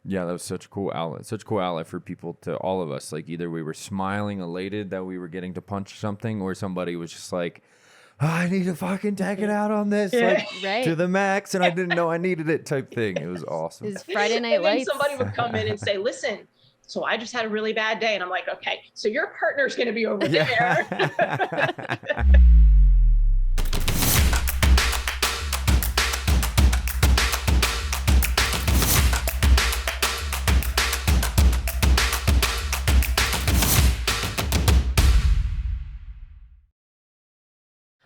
Yeah, that was such a cool outlet for people, to all of us. Like, either we were smiling, elated that we were getting to punch something, or somebody was just like, oh, I need to fucking take it out on this, like, to the max, and I didn't know I needed it type thing. It was awesome. It's Friday Night And then Lights. somebody would come in and say, listen, so I just had a really bad day. And I'm like, okay, so your partner's going to be over there.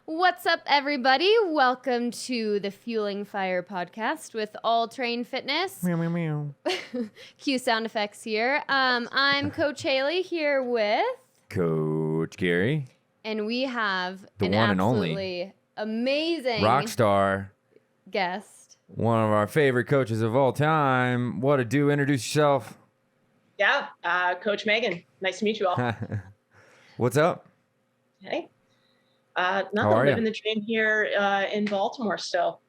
What's up, everybody? Welcome to the Fueling Fire podcast with All Train Fitness. Meow, meow, meow. Cue sound effects here. I'm Coach Hailey here with Coach Garry. And we have The an one and only absolutely amazing rock star, guest. one of our favorite coaches of all time. What to do? Introduce yourself. Yeah, Coach Meghann. Nice to meet you all. What's up? Hey. How Nothing. are Living ya? the dream here in Baltimore still.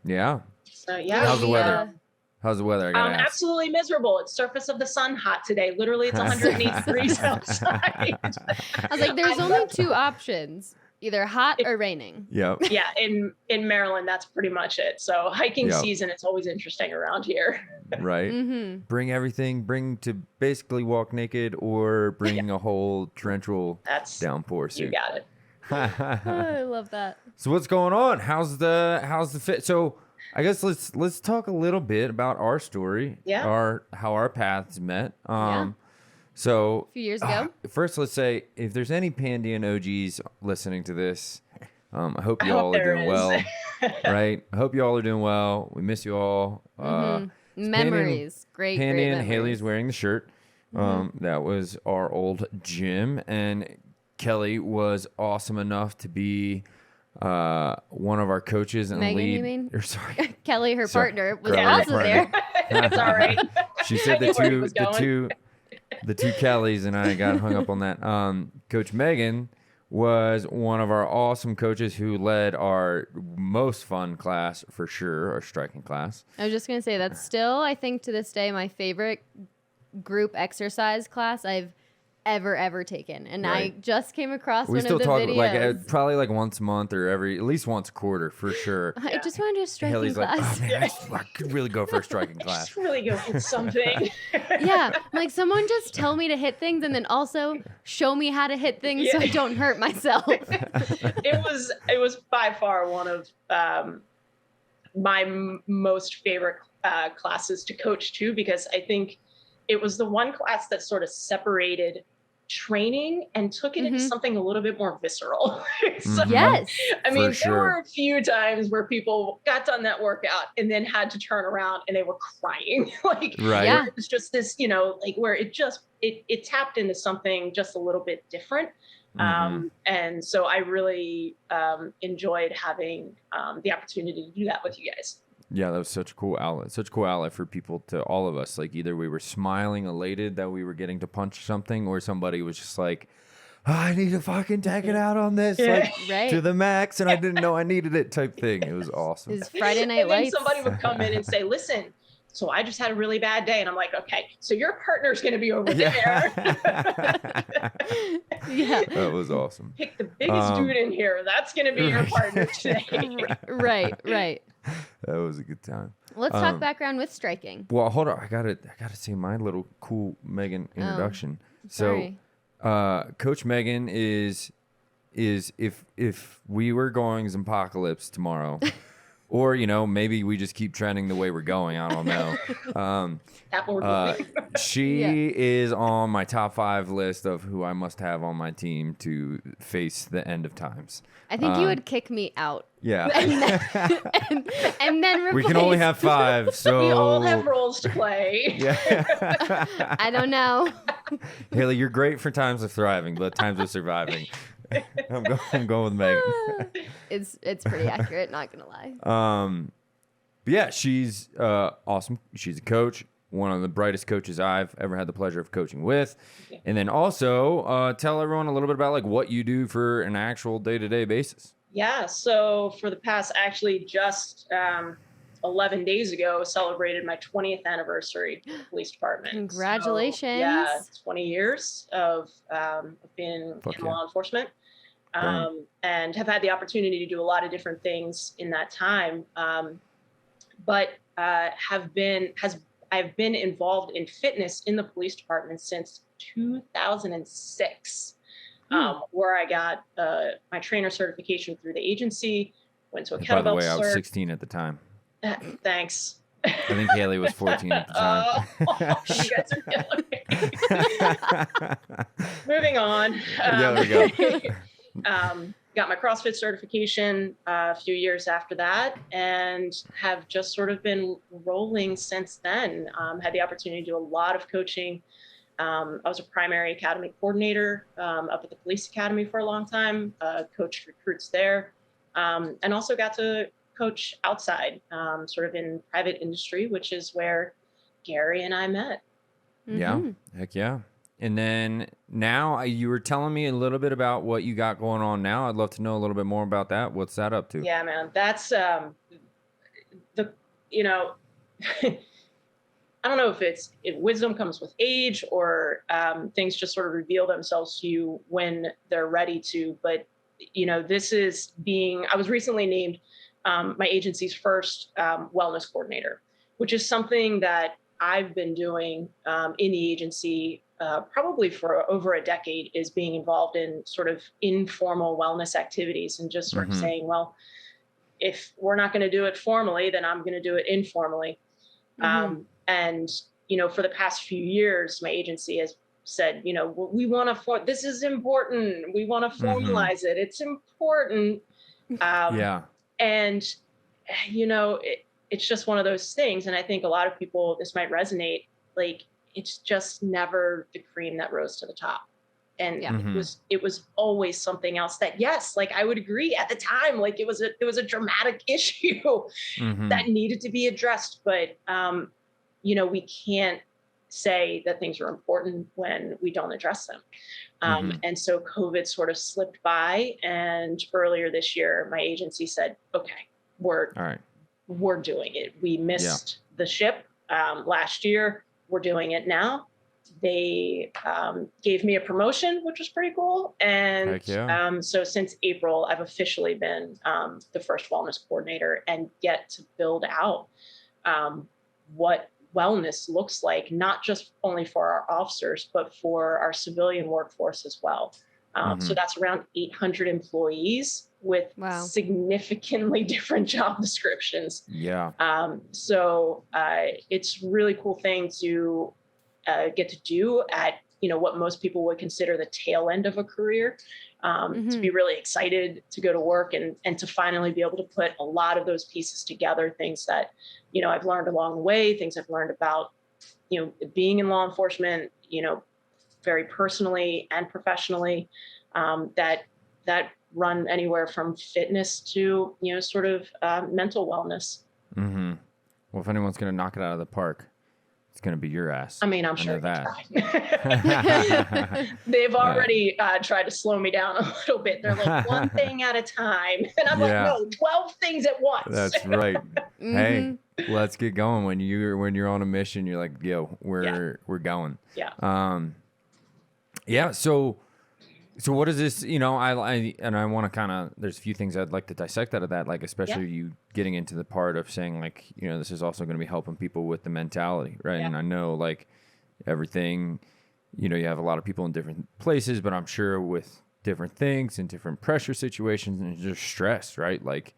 Yeah. So yeah. How's the weather? How's the weather? I gotta ask. Absolutely miserable. It's surface of the sun hot today. Literally, it's 108 degrees outside. I was like, there's only two options, either hot or raining. Yep. Yeah, in Maryland, that's pretty much it. So hiking Yep. season, it's always interesting around here. Right. Mm-hmm. Bring everything. Bring to basically walk naked, or bring a whole torrential That's downpour suit. You got it. Oh, I love that. So what's going on? How's the fit? So I guess let's talk a little bit about our story. Yeah. How our paths met. Yeah. So A few years ago. First, let's say if there's any Pandion OGs listening to this, I hope you I hope all are there doing is. well. Right? I hope you all are doing well. We miss you all. Memories. Great Pandion, memories. Hailey's wearing the shirt. That was our old gym, and Kelly was awesome enough to be one of our coaches and Meghann, lead. you mean? Or sorry, Kelly, her Sorry. partner, was Kelly, her also partner. there. It's all right. She said I knew where he was the two Kellys, and I got hung up on that. Coach Meghann was one of our awesome coaches who led our most fun class for sure, our striking class. I was just going to say, that's still, I think, to this day, my favorite group exercise class I've ever taken. And Right. I just came across We one still of the talk videos. probably like once a month or at least once a quarter for sure. I just want to do a striking Haley's like, class. oh man, I could really go for a striking class. Just really go for something. Yeah, like someone just tell me to hit things and then also show me how to hit things so I don't hurt myself. It was by far one of my most favorite classes to coach too, because I think it was the one class that sort of separated training and took it into something a little bit more visceral. So, Yes. I mean, For there were sure. a few times where people got done that workout and then had to turn around and they were crying. Like, Right. Yeah. it was just this, like where it tapped into something just a little bit different. And so I really enjoyed having the opportunity to do that with you guys. Yeah, that was such a cool outlet for people, to all of us. Like, either we were smiling, elated that we were getting to punch something, or somebody was just like, oh, I need to fucking take it out on this, like, Right. to the max, and I didn't know I needed it type thing. It was awesome. It's Friday Night And then Lights. somebody would come in and say, listen, so I just had a really bad day. And I'm like, okay, so your partner's going to be over there. Yeah. That was awesome. Pick the biggest dude in here. That's going to be your partner today. Right. That was a good time. Let's talk background with striking. Well, hold on. I gotta say my little cool Meghann introduction. Sorry. So, Coach Meghann is if we were going Zompocalypse tomorrow, or maybe we just keep trending the way we're going. I don't know. That will work. She is on my top 5 list of who I must have on my team to face the end of times. I think you would kick me out. Yeah. And then replace. We can only have 5, so We all have roles to play. Yeah. I don't know. Hailey, you're great for times of thriving, but times of surviving. I'm going with Meghann. It's pretty accurate, not gonna lie. But yeah, she's awesome. She's a coach, one of the brightest coaches I've ever had the pleasure of coaching with. And then also tell everyone a little bit about like what you do for an actual day-to-day basis. Yeah. So for the past, actually just 11 days ago, celebrated my 20th anniversary with the police department. Congratulations. So, yeah, 20 years of being in law enforcement. And have had the opportunity to do a lot of different things in that time. But I've been involved in fitness in the police department since 2006, where I got my trainer certification through the agency, went to a kettlebell. By the way, I was 16 at the time. Thanks. I think Hailey was 14 at the time. You guys are killing me. Moving on. There we go. Got my CrossFit certification a few years after that, and have just sort of been rolling since then. Had the opportunity to do a lot of coaching. I was a primary academy coordinator up at the police academy for a long time, coached recruits there, and also got to coach outside, sort of in private industry, which is where Garry and I met. Yeah, heck yeah. And then now you were telling me a little bit about what you got going on now. I'd love to know a little bit more about that. What's that up to? Yeah, man, that's I don't know if wisdom comes with age or things just sort of reveal themselves to you when they're ready to. But, I was recently named my agency's first wellness coordinator, which is something that I've been doing in the agency probably for over a decade, is being involved in sort of informal wellness activities and just sort of saying, well, if we're not going to do it formally, then I'm going to do it informally. And, for the past few years, my agency has said, we want to, this is important. We want to formalize it. It's important. And, it's just one of those things. And I think a lot of people, this might resonate, like, it's just never the cream that rose to the top. And it was always something else that, yes, like I would agree at the time, like it was a dramatic issue that needed to be addressed. But, we can't say that things are important when we don't address them. And so COVID sort of slipped by, and earlier this year, my agency said, okay, we're doing it. We missed the ship last year. We're doing it now. They gave me a promotion, which was pretty cool. And so since April, I've officially been the first wellness coordinator and get to build out what wellness looks like, not just only for our officers, but for our civilian workforce as well. So that's around 800 employees with significantly different job descriptions. So it's a really cool thing to get to do at, what most people would consider the tail end of a career, to be really excited to go to work and to finally be able to put a lot of those pieces together, things that, I've learned along the way, things I've learned about, being in law enforcement, very personally and professionally, that run anywhere from fitness to, sort of mental wellness. Well, if anyone's going to knock it out of the park, it's going to be your ass. I mean, I'm sure that. They've already tried to slow me down a little bit. They're like, one thing at a time. And I'm like, no, 12 things at once. That's right. Hey, let's get going. When you're on a mission, you're like, yo, we're going. So what is this, I want to kind of, there's a few things I'd like to dissect out of that, like especially you getting into the part of saying like, this is also going to be helping people with the mentality, right? And I know like everything, you have a lot of people in different places, but I'm sure with different things and different pressure situations and just stress, right? Like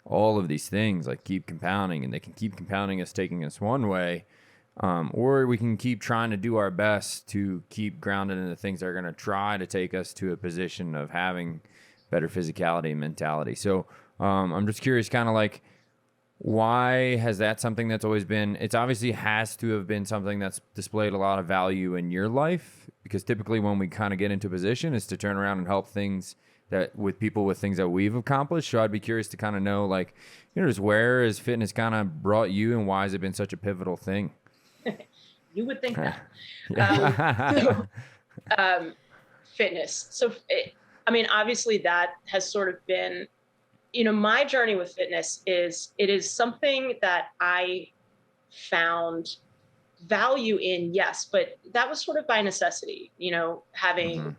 all of these things like keep compounding, and they can keep compounding us, taking us one way. Or we can keep trying to do our best to keep grounded in the things that are going to try to take us to a position of having better physicality and mentality. So I'm just curious, kind of like, why has that something that's always been, it's obviously has to have been something that's displayed a lot of value in your life, because typically when we kind of get into a position is to turn around and help things that with people with things that we've accomplished. So I'd be curious to kind of know, like, just where has fitness kind of brought you, and why has it been such a pivotal thing? You would think that. Fitness. So, obviously that has sort of been my journey with fitness it is something that I found value in, yes, but that was sort of by necessity, having,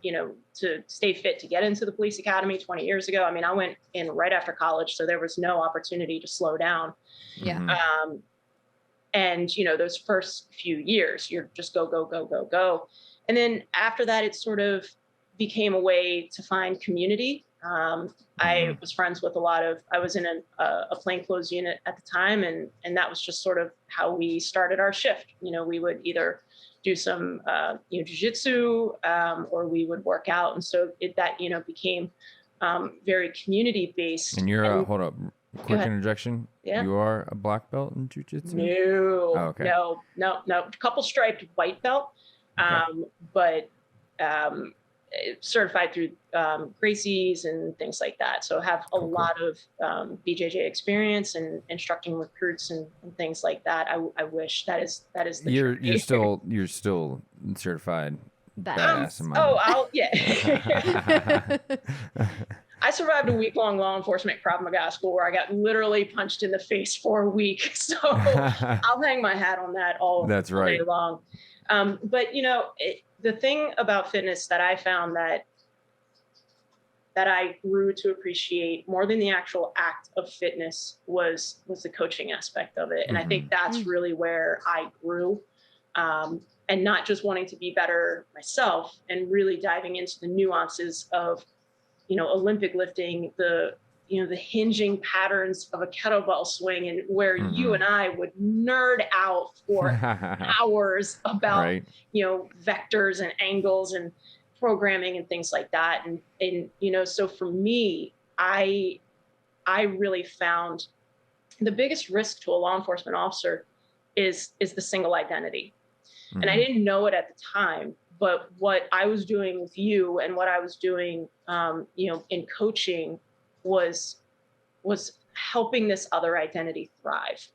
to stay fit to get into the police academy 20 years ago. I mean, I went in right after college, so there was no opportunity to slow down. Yeah. And, those first few years, you're just go, go, go, go, go. And then after that, it sort of became a way to find community. I was friends with I was in a plainclothes unit at the time, and that was just sort of how we started our shift. We would either do some, jujitsu, or we would work out. And so that became very community based. And you're, hold up, quick interjection. Yeah. You are a black belt in jiu-jitsu? No, oh, okay. no, a couple striped white belt, Okay. but certified through Gracie's and things like that. So have a lot of BJJ experience and instructing recruits and things like that. I wish that is the you're still certified badass in my I survived a week-long law enforcement Krav Maga school where I got literally punched in the face for a week. So I'll hang my hat on that all day long. But the thing about fitness that I found that I grew to appreciate more than the actual act of fitness was the coaching aspect of it. And I think that's really where I grew, and not just wanting to be better myself and really diving into the nuances of, Olympic lifting, the hinging patterns of a kettlebell swing, and where you and I would nerd out for hours about, vectors and angles and programming and things like that. And so for me, I really found the biggest risk to a law enforcement officer is the single identity. And I didn't know it at the time, but what I was doing with you and what I was doing, in coaching was helping this other identity thrive.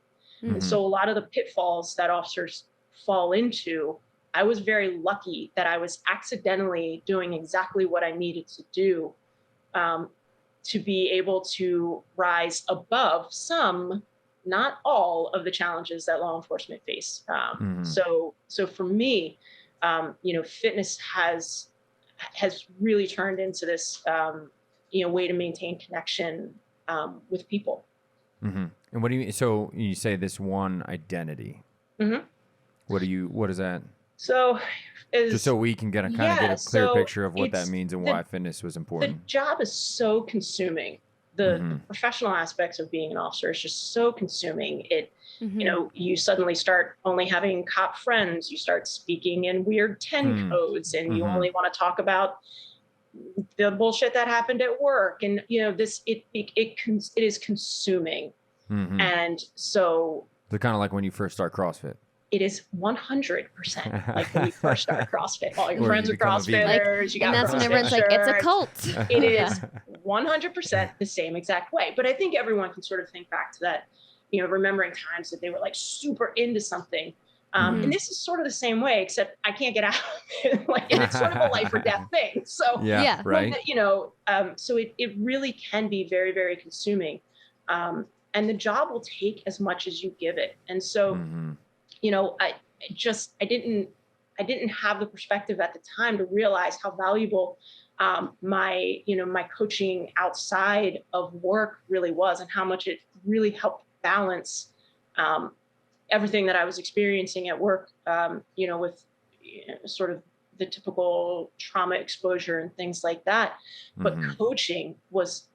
And so a lot of the pitfalls that officers fall into, I was very lucky that I was accidentally doing exactly what I needed to do, to be able to rise above some, not all, of the challenges that law enforcement face. So for me, fitness has really turned into this, way to maintain connection with people. And what do you mean? So you say this one identity. What is that? So just so we can get a clear picture of what that means and why fitness was important. The job is so consuming. The professional aspects of being an officer is just so consuming. You suddenly start only having cop friends. You start speaking in weird 10 codes, and you only want to talk about the bullshit that happened at work. And, it is consuming. And so they're kind of like when you first start CrossFit. It is 100% like when you first start CrossFit. All your friends are CrossFitters. And that's when everyone's like, it's a cult. It is 100% the same exact way. But I think everyone can sort of think back to that, remembering times that they were like super into something. And this is sort of the same way, except I can't get out of it. And it's sort of a life or death thing. So, right. So it really can be very, very consuming. And the job will take as much as you give it. And so, I didn't have the perspective at the time to realize how valuable my coaching outside of work really was, and how much it really helped balance everything that I was experiencing at work, with sort of the typical trauma exposure and things like that. But coaching was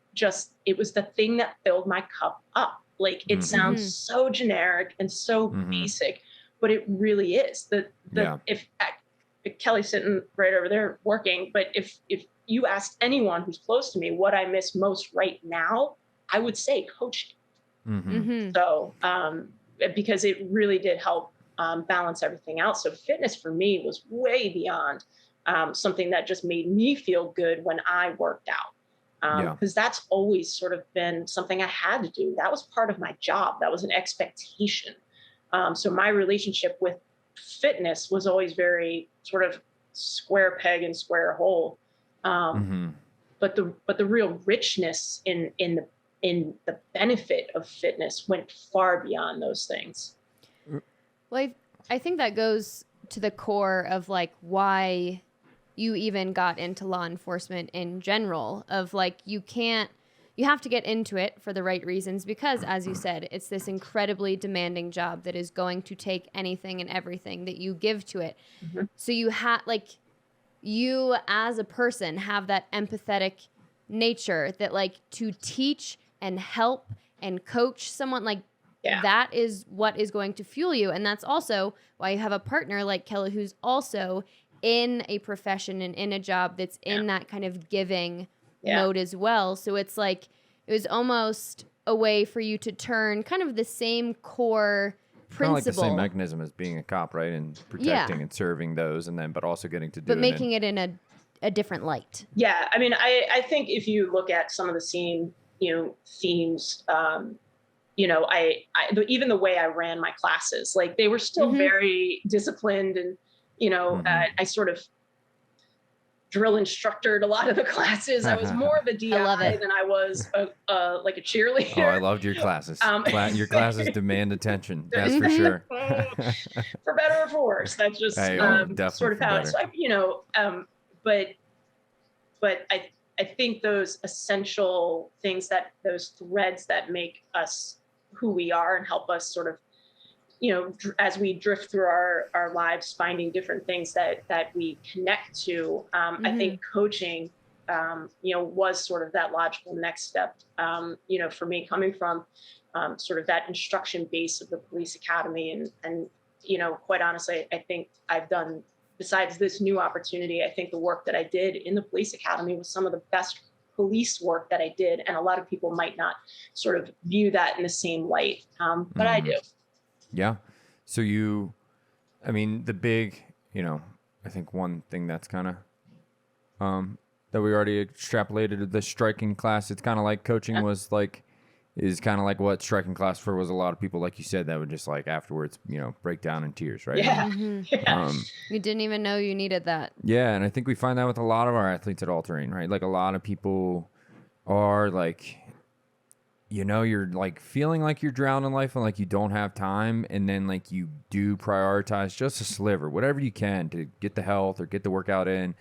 it was the thing that filled my cup up. Like, it sounds so generic and so basic, but it really is. If Kelly's sitting right over there working, but if you asked anyone who's close to me what I miss most right now, I would say coaching. So, because it really did help balance everything out. So fitness for me was way beyond something that just made me feel good when I worked out. Because that's always sort of been something I had to do. That was part of my job. That was an expectation. So my relationship with fitness was always very sort of square peg and square hole. But the real richness in in the benefit of fitness went far beyond those things. Well, I think that goes to the core of like why you even got into law enforcement in general, of like you have to get into it for the right reasons because, as you said, it's this incredibly demanding job that is going to take anything and everything that you give to it. Mm-hmm. So you as a person have that empathetic nature that like to teach and help and coach someone, like that is what is going to fuel you. And that's also why you have a partner like Kelly who's also in a profession and in a job that's in that kind of giving mode as well. So it's like it was almost a way for you to turn kind of the same core principle. Kind of like the same mechanism as being a cop, right? And protecting and serving those, and then but also getting to do but making it in a different light. Yeah, I mean, I think if you look at some of the same themes, even the way I ran my classes, like they were still very disciplined, and I sort of drill instructored a lot of the classes. I was more of a DI than I was like a cheerleader. Oh, I loved your classes. Your classes demand attention. That's for sure. For better or for worse. That's just sort of how it's like, but I think those essential things, those threads that make us who we are and help us sort of, as we drift through our lives, finding different things that we connect to. I think coaching, was sort of that logical next step, for me, coming from sort of that instruction base of the police academy. And quite honestly, I think I've done, besides this new opportunity, I think the work that I did in the police academy was some of the best police work that I did. And a lot of people might not sort of view that in the same light, but I do. Yeah. So the big, I think one thing that's kind of, that we already extrapolated to the striking class, it's kind of like coaching is kind of like what striking class for was a lot of people, like you said, that would just like afterwards, break down in tears, right? Yeah. You didn't even know you needed that. Yeah. And I think we find that with a lot of our athletes at All Terrain, right? Like a lot of people are like, you're like feeling like you're drowning in life and like you don't have time. And then like you do prioritize just a sliver, whatever you can to get the health or get the workout in.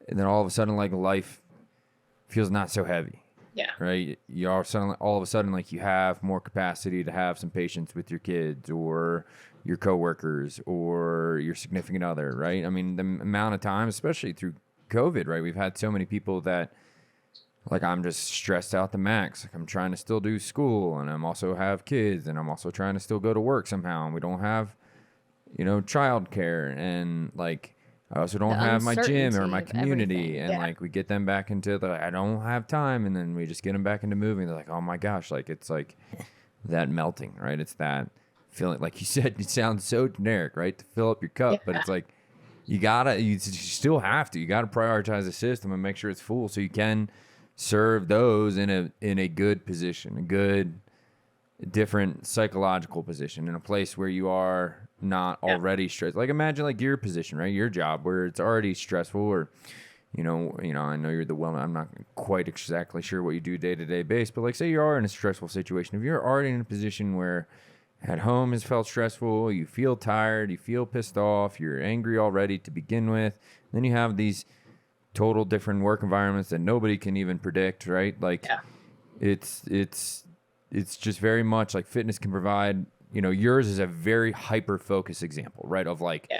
And then all of a sudden, like life feels not so heavy. Yeah. Right. You all of a sudden, like you have more capacity to have some patience with your kids or your coworkers or your significant other. Right. I mean, the amount of time, especially through COVID, right? We've had so many people that, like, I'm just stressed out the max. Like I'm trying to still do school and I'm also have kids and I'm also trying to still go to work somehow. And we don't have, childcare, and like I also don't have my gym or my community. And like we get them back into I don't have time. And then we just get them back into moving. They're like, oh my gosh, like it's like that melting, right? It's that feeling, like you said, it sounds so generic, right? To fill up your cup, but it's like, you still have to, you got to prioritize the system and make sure it's full so you can serve those in a good position, a good, different psychological position, in a place where you are not already stressed. Like imagine like your position, right? Your job where it's already stressful, or, I know you're the I'm not quite exactly sure what you do day-to-day base, but like say you are in a stressful situation. If you're already in a position where at home has felt stressful, you feel tired, you feel pissed off, you're angry already to begin with, then you have these total different work environments that nobody can even predict, right? Like it's just very much like fitness can provide, yours is a very hyper-focused example, right? Of like,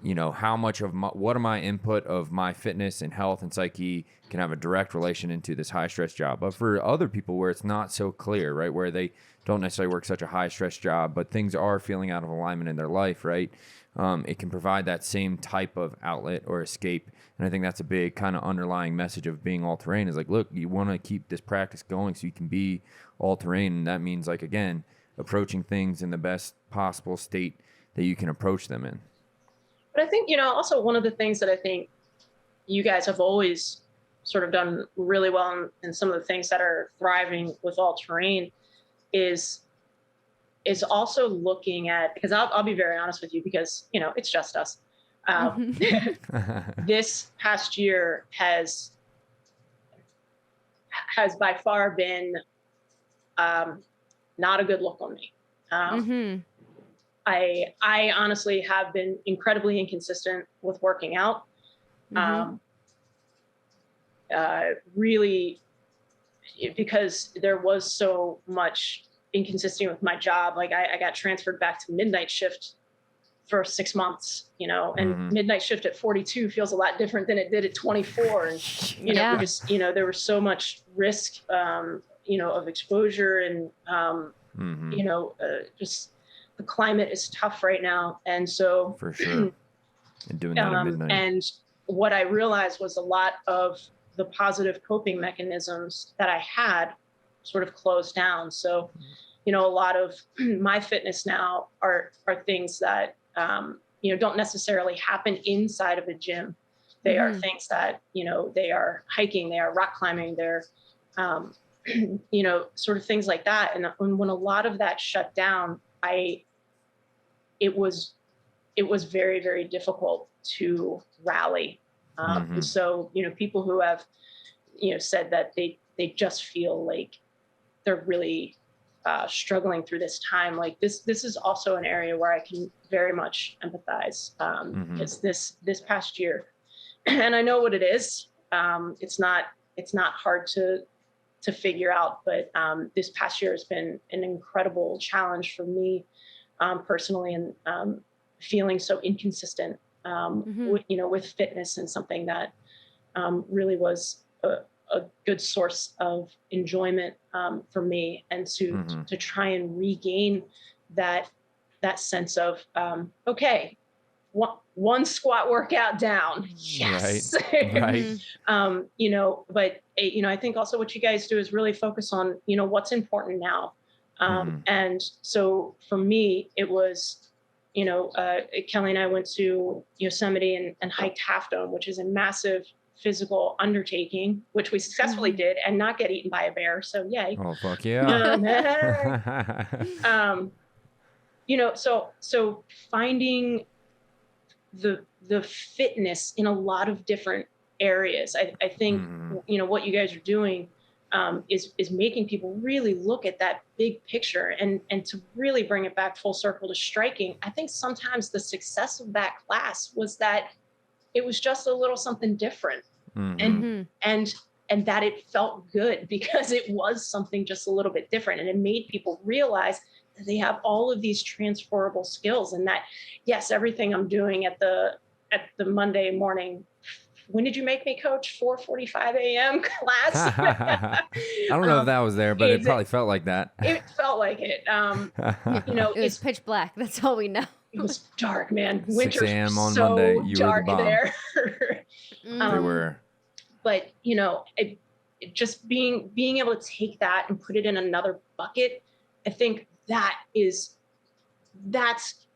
how much of what of my input of my fitness and health and psyche can have a direct relation into this high-stress job. But for other people where it's not so clear, right? Where they don't necessarily work such a high-stress job, but things are feeling out of alignment in their life, right? It can provide that same type of outlet or escape. And I think that's a big kind of underlying message of being all-terrain is like, look, you want to keep this practice going so you can be all-terrain. And that means, like, again, approaching things in the best possible state that you can approach them in. But I think, also one of the things that I think you guys have always sort of done really well, and some of the things that are thriving with all-terrain is also looking at, because I'll be very honest with you, because, it's just us. This past year has by far been not a good look on me. I honestly have been incredibly inconsistent with working out. Really, because there was so much inconsistency with my job. Like I got transferred back to midnight shift for 6 months, you know, and midnight shift at 42 feels a lot different than it did at 24. And, you know, just, you know, there was so much risk, you know, of exposure and, you know, just the climate is tough right now. And so for sure. And doing that at midnight. And what I realized was a lot of the positive coping mechanisms that I had sort of closed down. So, you know, a lot of my fitness now are things that, you know, don't necessarily happen inside of a gym. They are things that, you know, they are hiking, they are rock climbing, they're, you know, sort of things like that. And when a lot of that shut down, it was very, very difficult to rally. And so, you know, people who have, you know, said that they just feel like they're really struggling through this time. Like this is also an area where I can very much empathize. Because this past year, and I know what it is. It's not hard to figure out, but this past year has been an incredible challenge for me personally, and feeling so inconsistent, with, you know, with fitness, and something that really was a good source of enjoyment for me, and to try and regain that sense of okay, one squat workout down, yes, right. You know, but you know, I think also what you guys do is really focus on, you know, what's important now, and so for me it was, you know, Kelly and I went to Yosemite and hiked Half Dome, which is a massive physical undertaking, which we successfully did, and not get eaten by a bear. So yay. Oh, fuck yeah. You know, so finding the fitness in a lot of different areas. I think, you know, what you guys are doing is making people really look at that big picture, and to really bring it back full circle to striking. I think sometimes the success of that class was that it was just a little something different, and that it felt good because it was something just a little bit different, and it made people realize that they have all of these transferable skills, and that yes, everything I'm doing at the Monday morning. When did you make me coach? 4:45 a.m. class. I don't know if that was there, but it probably felt like that. It felt like it. You know, it was pitch black. That's all we know. It was dark, man. 6 a.m. on so Monday. You dark were the bomb. there. They were. But you know, it just being able to take that and put it in another bucket, I think that's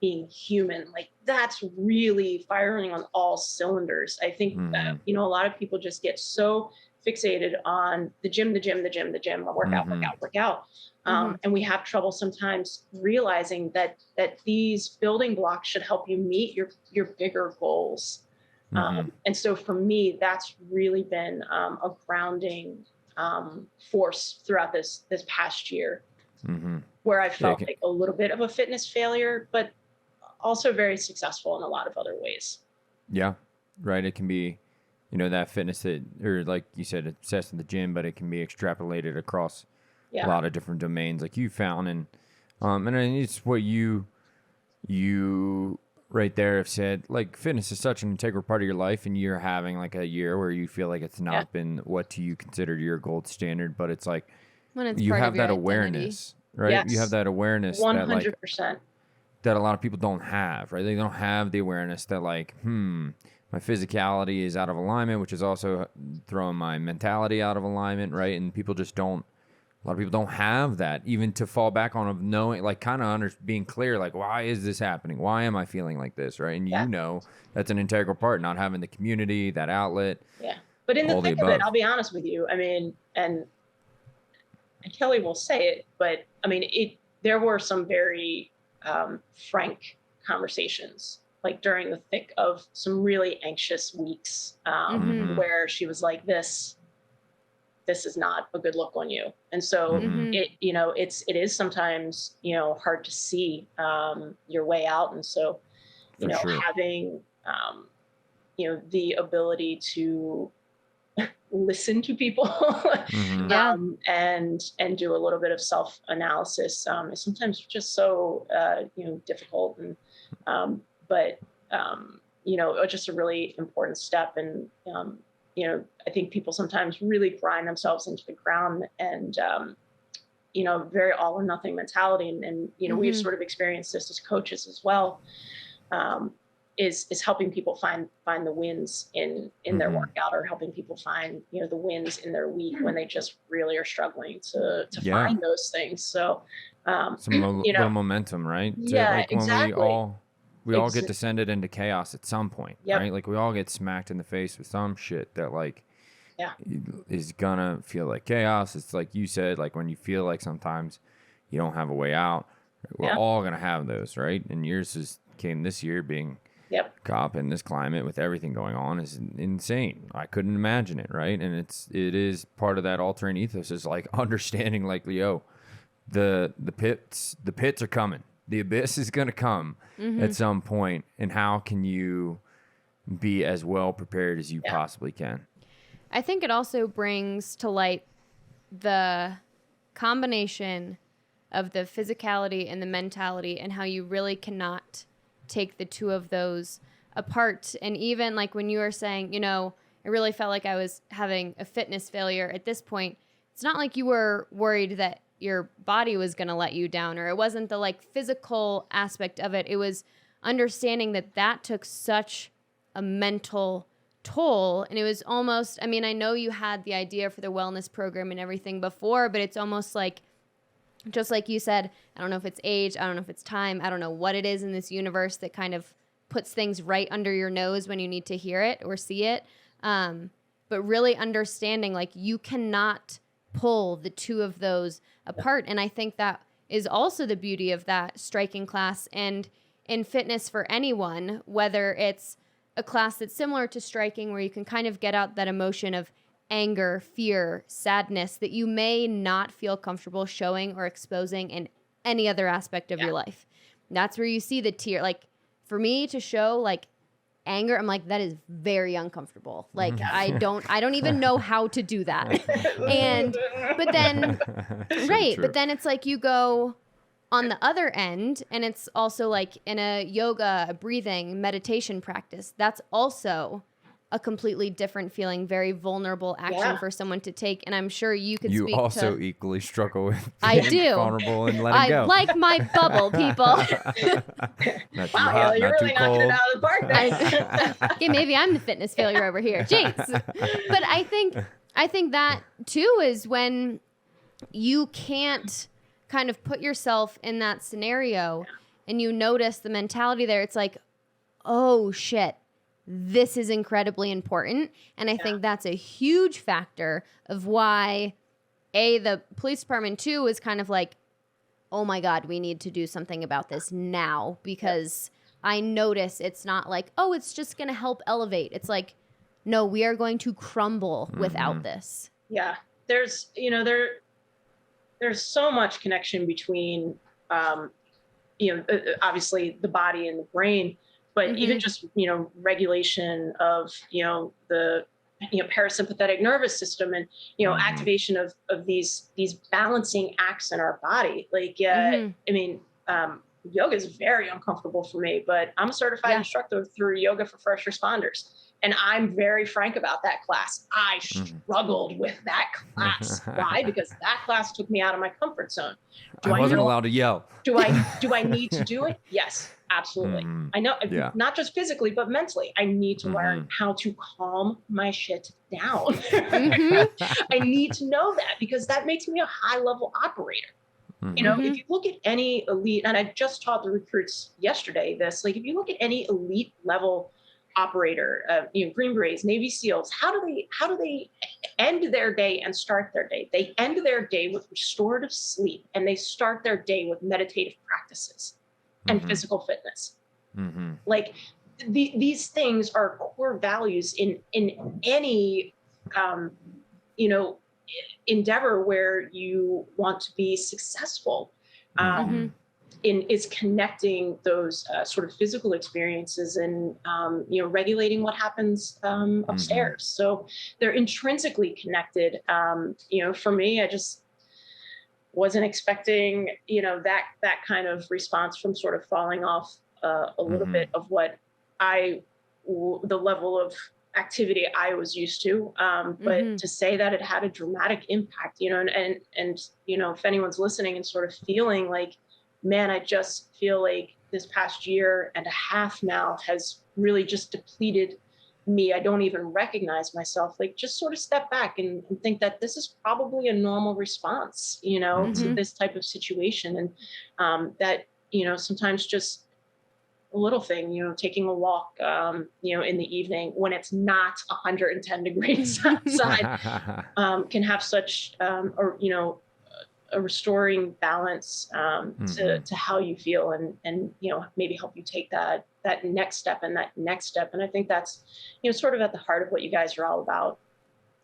being human. Like that's really firing on all cylinders. I think that, you know, a lot of people just get so fixated on the gym, work out. And we have trouble sometimes realizing that these building blocks should help you meet your bigger goals. And so for me, that's really been a grounding force throughout this past year, where I felt like a little bit of a fitness failure, but also very successful in a lot of other ways. Yeah, right. It can be, you know, that fitness that, or like you said, obsessed in the gym, but it can be extrapolated across a lot of different domains, like you found, and it's what you right there have said. Like fitness is such an integral part of your life, and you're having like a year where you feel like it's not been what you consider your gold standard, but it's like when it's you part have of your that identity. Awareness, right? Yes. You have that awareness 100%. that a lot of people don't have, right? They don't have the awareness that like, my physicality is out of alignment, which is also throwing my mentality out of alignment, right? And people just don't, a lot of people don't have that even to fall back on, of knowing, like kind of being clear, like, why is this happening? Why am I feeling like this, right? And you know, that's an integral part, not having the community, that outlet. Yeah. But in the thick of it, I'll be honest with you. I mean, and Kelly will say it, but I mean, there were some very frank conversations, like during the thick of some really anxious weeks, where she was like, this this is not a good look on you. And so it is sometimes, hard to see your way out. And so, having, the ability to listen to people and do a little bit of self-analysis is sometimes just so, difficult. And, just a really important step. And, I think people sometimes really grind themselves into the ground and, very all or nothing mentality. And we've sort of experienced this as coaches as well, is helping people find the wins in their workout, or helping people find, the wins in their week when they just really are struggling to find those things. So, little momentum, right? Exactly. When we all get descended into chaos at some point, right? Like we all get smacked in the face with some shit that is gonna feel like chaos. It's like you said, like when you feel like sometimes you don't have a way out, we're all gonna have those, right? And yours came this year being cop in this climate with everything going on is insane. I couldn't imagine it, right? And it is part of that altering ethos is like understanding like, the pits are coming. The abyss is going to come at some point, and how can you be as well prepared as you possibly can? I think it also brings to light the combination of the physicality and the mentality, and how you really cannot take the two of those apart. And even like when you were saying, I really felt like I was having a fitness failure at this point, it's not like you were worried that your body was going to let you down, or it wasn't the like physical aspect of it. It was understanding that took such a mental toll. And it was almost, I know you had the idea for the wellness program and everything before, but it's almost like, just like you said, I don't know if it's age, I don't know if it's time, I don't know what it is in this universe that kind of puts things right under your nose when you need to hear it or see it. But really understanding like you cannot pull the two of those apart. And I think that is also the beauty of that striking class, and in fitness for anyone, whether it's a class that's similar to striking where you can kind of get out that emotion of anger, fear, sadness that you may not feel comfortable showing or exposing in any other aspect of your life. That's where you see the tear. Like for me to show like anger, I'm like, that is very uncomfortable. Like I don't even know how to do that. But then but then it's like you go on the other end, and it's also like in a yoga, a breathing, meditation practice, that's also a completely different feeling, very vulnerable action for someone to take. And I'm sure you could speak to... You also equally struggle with being vulnerable and letting go. I like my bubble, people. Not too hot, you're not really too cold. knocking it out of the park there. Okay, maybe I'm the fitness failure over here. Jinx. But I think that too is when you can't kind of put yourself in that scenario and you notice the mentality there. It's like, oh shit, this is incredibly important. And I think that's a huge factor of why the police department too is kind of like, oh my God, we need to do something about this now, because I notice it's not like, oh, it's just going to help elevate. It's like, no, we are going to crumble without this. Yeah. There's, there's so much connection between, obviously the body and the brain, but even just, regulation of, the, parasympathetic nervous system and, activation of these balancing acts in our body. Like, yoga is very uncomfortable for me, but I'm a certified instructor through Yoga for First Responders. And I'm very frank about that class. I struggled with that class. Why? Because that class took me out of my comfort zone. I wasn't allowed to yell. Do I need to do it? Yes, absolutely. I know, not just physically, but mentally. I need to learn how to calm my shit down. I need to know that, because that makes me a high level operator. If you look at any elite, and I just taught the recruits yesterday this, like if you look at any elite level operator, Green Berets, Navy SEALs, how do they end their day and start their day? They end their day with restorative sleep, and they start their day with meditative practices and physical fitness. Like these things are core values in any endeavor where you want to be successful. Is connecting those sort of physical experiences and regulating what happens upstairs. So they're intrinsically connected. For me, I just wasn't expecting that kind of response from sort of falling off a little bit of what the level of activity I was used to, but to say that it had a dramatic impact, and if anyone's listening and sort of feeling like, man, I just feel like this past year and a half now has really just depleted me. I don't even recognize myself. Like, just sort of step back and think that this is probably a normal response, to this type of situation. And that, sometimes just a little thing, taking a walk, in the evening when it's not 110 degrees outside, can have such, a restoring balance to how you feel, and maybe help you take that next step. And I think that's sort of at the heart of what you guys are all about.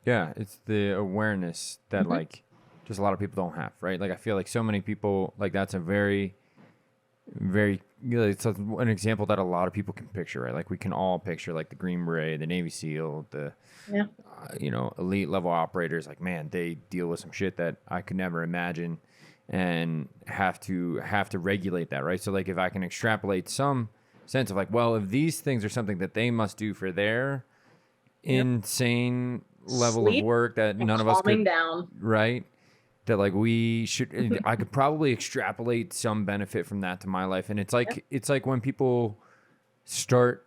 Yeah, it's the awareness that like just a lot of people don't have, right? Like, I feel like so many people, like, that's a very, very, it's an example that a lot of people can picture, right? Like, we can all picture like the Green Beret, the Navy SEAL, the elite level operators. Like, man, they deal with some shit that I could never imagine, and have to regulate that, right? So like, if I can extrapolate some sense of like, well, if these things are something that they must do for their insane level of work that none of us could, down, right? That like we should, I could probably extrapolate some benefit from that to my life. And it's like when people start,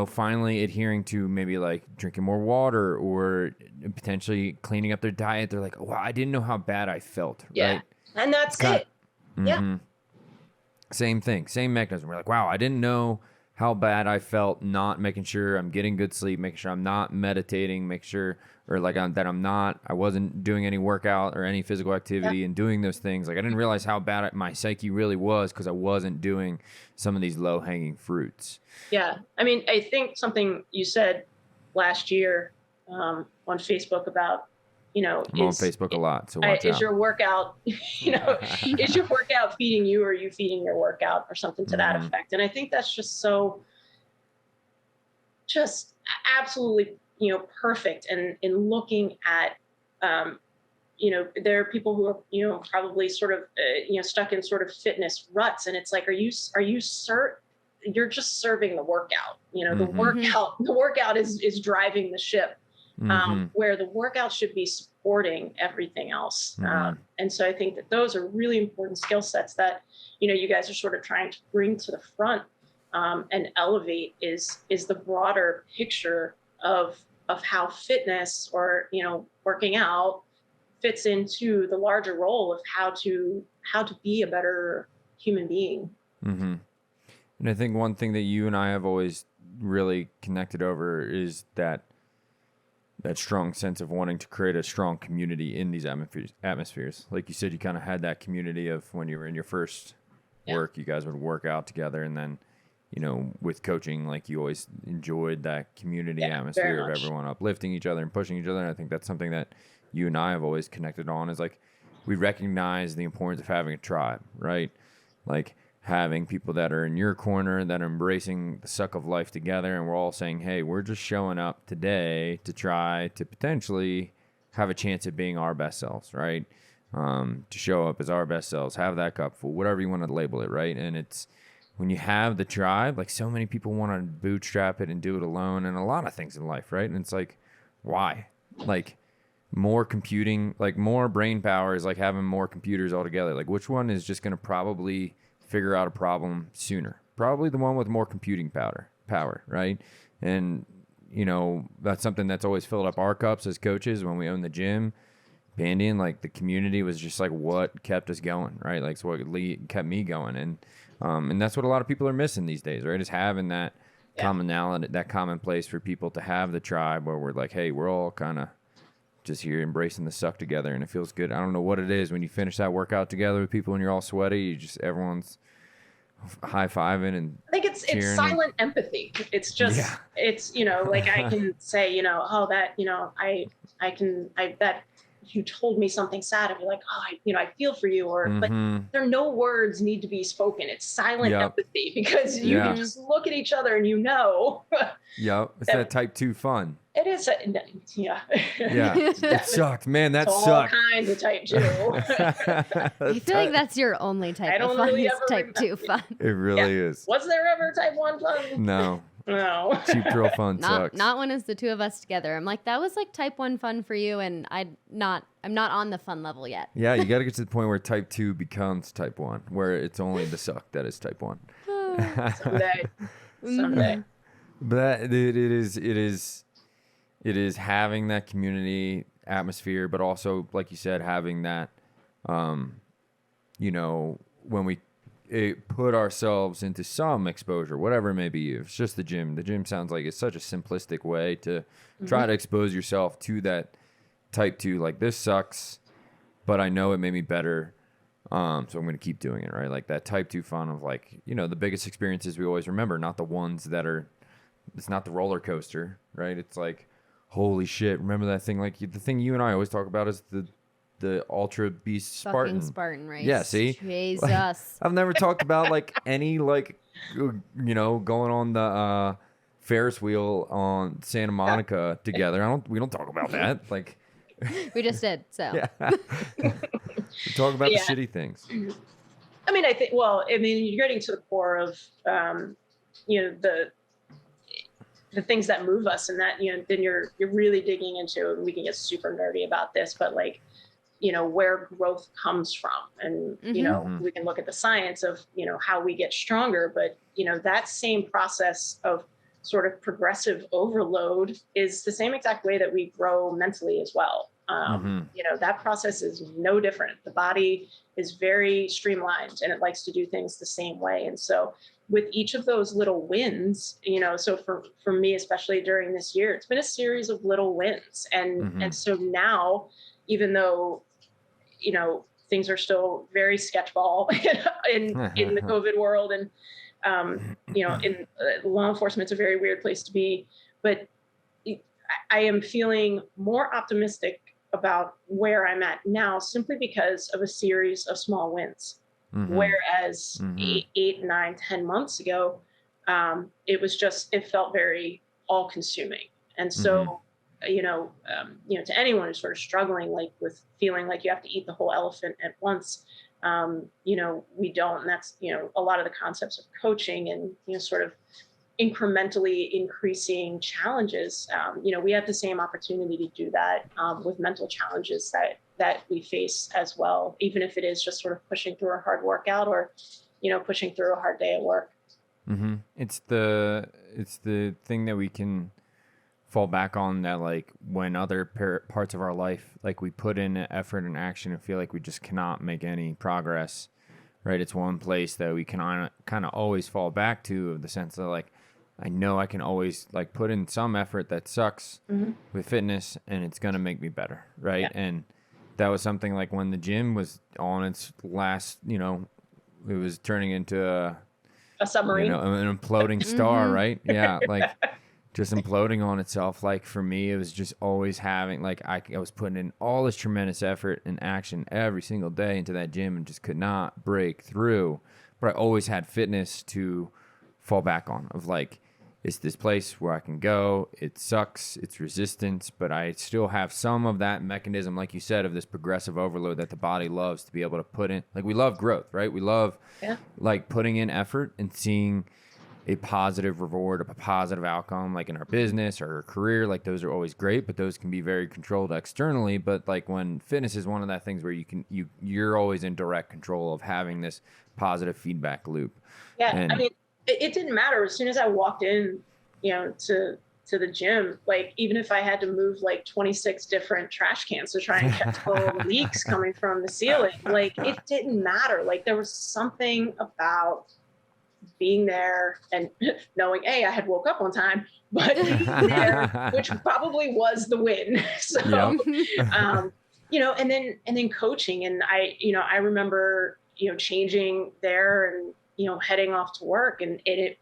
finally adhering to maybe like drinking more water or potentially cleaning up their diet. They're like, wow, I didn't know how bad I felt. Yeah. Right. And that's it. Yeah. Same thing, same mechanism. We're like, wow, I didn't know how bad I felt not making sure I'm getting good sleep, making sure I'm not meditating, make sure, or like I wasn't doing any workout or any physical activity and doing those things. Like, I didn't realize how bad my psyche really was because I wasn't doing some of these low hanging fruits. Yeah. I mean, I think something you said last year on Facebook about, I'm on Facebook a lot, so watch out. Is your workout, is your workout feeding you, or are you feeding your workout, or something to that effect? And I think that's just absolutely, perfect. And in looking at, there are people who are, probably sort of, stuck in sort of fitness ruts, and it's like, you're just serving the workout. The workout is driving the ship. Where the workout should be supporting everything else. And so I think that those are really important skill sets that, you guys are sort of trying to bring to the front and elevate is the broader picture of how fitness or, working out fits into the larger role of how to be a better human being. And I think one thing that you and I have always really connected over is that strong sense of wanting to create a strong community in these atmospheres. Like you said, you kind of had that community of when you were in your first work, you guys would work out together. And then, with coaching, like, you always enjoyed that community atmosphere of everyone uplifting each other and pushing each other. And I think that's something that you and I have always connected on, is like, we recognize the importance of having a tribe, right? Like, having people that are in your corner, that are embracing the suck of life together, and we're all saying, hey, we're just showing up today to try to potentially have a chance at being our best selves, right? To show up as our best selves, have that cup full, whatever you want to label it, right? And it's when you have the tribe, like, so many people want to bootstrap it and do it alone, and a lot of things in life, right? And it's like, why? Like, more computing, like, more brain power is like having more computers all together. Like, which one is just going to probably figure out a problem sooner? Probably the one with more computing power, right? And that's something that's always filled up our cups as coaches. When we owned the gym, Pandion, like, the community was just like what kept us going, right? Like, so what kept me going. And that's what a lot of people are missing these days, right? Is having that commonality, that common place for people to have the tribe where we're like, hey, we're all kind of just here embracing the suck together, and it feels good. I don't know what it is when you finish that workout together with people and you're all sweaty. Everyone's high-fiving and I think it's silent empathy. It's just, it's, you know, like I can say, you know, oh, that, you know, that you told me something sad, and you're like, oh, I feel for you, or but there are no words need to be spoken. It's silent empathy, because you can just look at each other and you know. It's that type 2 fun. It is. It sucked, man. That sucked. All kinds of type 2. I feel like that's your only type of fun. Really type 2 fun. It really is. Was there ever type 1 fun? No. No. Cheap thrill fun sucks. Not when it's the two of us together. I'm like, that was like type 1 fun for you, and I'm not on the fun level yet. Yeah, you got to get to the point where type 2 becomes type 1, where it's only the suck that is type 1. Someday. But it is having that community atmosphere, but also, like you said, having that, you know, when we put ourselves into some exposure, whatever it may be. If it's just the gym. The gym sounds like it's such a simplistic way to try to expose yourself to that type 2. Like, this sucks, but I know it made me better, so I'm going to keep doing it, right? Like that type 2 fun of, like, you know, the biggest experiences we always remember, not the ones that are, it's not the roller coaster, right? It's like, holy shit, remember that thing? Like, the thing you and I always talk about is the Ultra Beast Spartan. Fucking Spartan race. Yeah, see? Jesus. Like, I've never talked about, like, any, like, you know, going on the Ferris wheel on Santa Monica together. We don't talk about that. Like, we just did, so. Yeah. We talk about the shitty things. I mean, you're getting to the core of, you know, the things that move us, and that, you know, then you're really digging into, and we can get super nerdy about this, but, like, you know, where growth comes from. And, you know, we can look at the science of, you know, how we get stronger, but, you know, that same process of sort of progressive overload is the same exact way that we grow mentally as well. You know, that process is no different. The body is very streamlined, and it likes to do things the same way. And so with each of those little wins, you know, so for me, especially during this year, it's been a series of little wins. And so now, even though, you know, things are still very sketchball in the COVID world, and, you know, in law enforcement, it's a very weird place to be, but I am feeling more optimistic about where I'm at now, simply because of a series of small wins. Whereas 8, 9, 10 months ago, it felt very all consuming. And so, you know, to anyone who's sort of struggling, like, with feeling like you have to eat the whole elephant at once, you know, we don't. And that's, you know, a lot of the concepts of coaching and, you know, sort of incrementally increasing challenges. You know, we have the same opportunity to do that with mental challenges that we face as well, even if it is just sort of pushing through a hard workout, or, you know, pushing through a hard day at work. It's the thing that we can fall back on, that, like, when other parts of our life, like, we put in effort and action and feel like we just cannot make any progress, right? It's one place that we can kind of always fall back to, of the sense that, like, I know I can always, like, put in some effort that sucks with fitness, and it's going to make me better, right? Yeah. And that was something, like, when the gym was on its last, you know, it was turning into a submarine, you know, an imploding star, right? Yeah, like, just imploding on itself. Like, for me, it was just always having, like, I was putting in all this tremendous effort and action every single day into that gym, and just could not break through. But I always had fitness to fall back on, of, like, it's this place where I can go. It sucks. It's resistance, but I still have some of that mechanism, like you said, of this progressive overload that the body loves to be able to put in. Like, we love growth, right? We love, like, putting in effort and seeing a positive reward, a positive outcome, like in our business or our career. Like, those are always great, but those can be very controlled externally. But, like, when fitness is one of that things where you're always in direct control of having this positive feedback loop. Yeah, and I mean, it didn't matter. As soon as I walked in, you know, to the gym, like, even if I had to move like 26 different trash cans to try and catch the leaks coming from the ceiling, like, it didn't matter. Like, there was something about being there and knowing, I had woke up on time, but being there, which probably was the win. So, you know, and then coaching, and I remember, you know, changing there, and, heading off to work, and it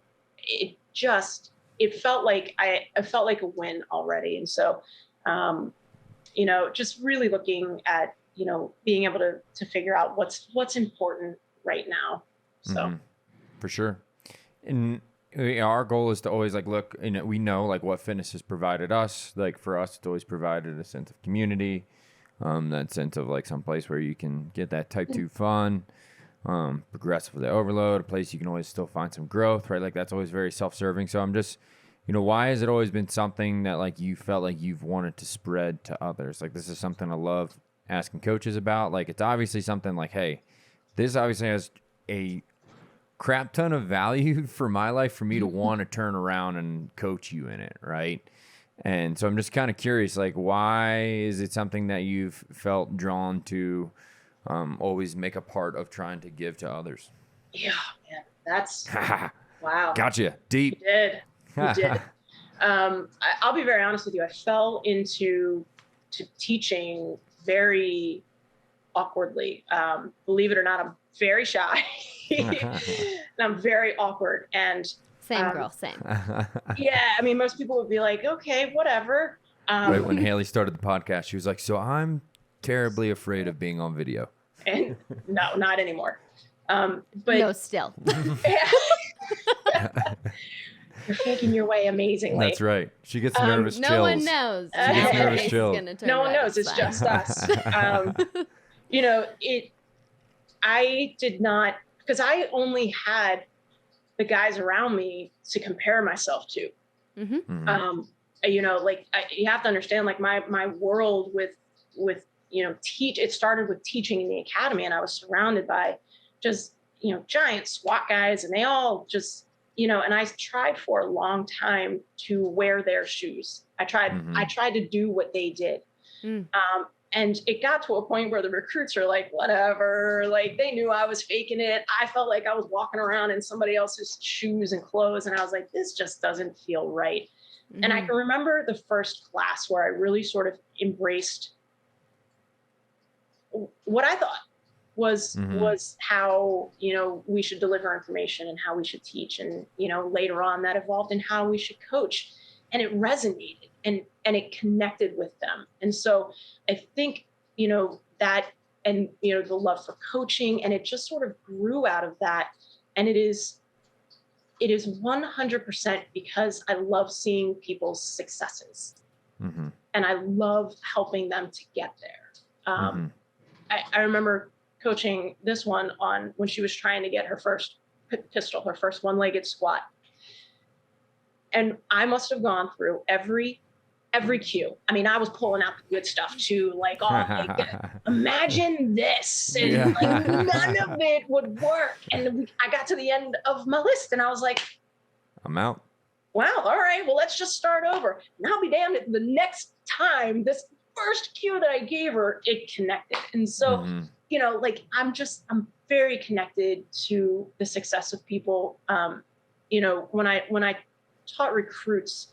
felt like I felt like a win already. And so, just really looking at, being able to figure out what's important right now. So for sure. And our goal is to always like look, we know like what fitness has provided us. Like for us, it's always provided a sense of community, that sense of like some place where you can get that type 2 fun, progressive with the overload, a place you can always still find some growth, right? Like that's always very self-serving. So I'm just, why has it always been something that like you felt like you've wanted to spread to others? Like this is something I love asking coaches about. Like it's obviously something like, hey, this obviously has a crap ton of value for my life for me to want to turn around and coach you in it, right? And so I'm just kind of curious, like, why is it something that you've felt drawn to always make a part of trying to give to others? Yeah, man, that's wow. Gotcha. Deep. You did. I'll be very honest with you. I fell into teaching very awkwardly. Believe it or not, I'm very shy. And I'm very awkward. And same girl, same. Yeah, I mean, most people would be like, okay, whatever. Right when Hailey started the podcast, she was like, so I'm terribly afraid of being on video. And no, not anymore. But no, still. You're faking your way amazingly. That's right. She gets nervous chills. No one knows. She gets nervous chills. No one knows. It's just us. I did not, because I only had the guys around me to compare myself to. You have to understand, like my world with it started with teaching in the academy, and I was surrounded by just, giant SWAT guys, and they all just, and I tried for a long time to wear their shoes. I tried to do what they did. And it got to a point where the recruits are like, whatever, like they knew I was faking it. I felt like I was walking around in somebody else's shoes and clothes. And I was like, this just doesn't feel right. And I can remember the first class where I really sort of embraced what I thought was how, we should deliver information and how we should teach. And, later on that evolved in how we should coach. And it resonated and it connected with them. And so I think, that, and, the love for coaching, and it just sort of grew out of that. And it is 100% because I love seeing people's successes. And I love helping them to get there. I remember coaching this one on when she was trying to get her first pistol, her first one-legged squat. And I must have gone through every cue. I mean, I was pulling out the good stuff too, like, imagine this, and like none of it would work. And I got to the end of my list, and I was like, I'm out. Wow. All right. Well, let's just start over. And I'll be damned if the next time this first cue that I gave her, it connected. And so, I'm very connected to the success of people. When I taught recruits,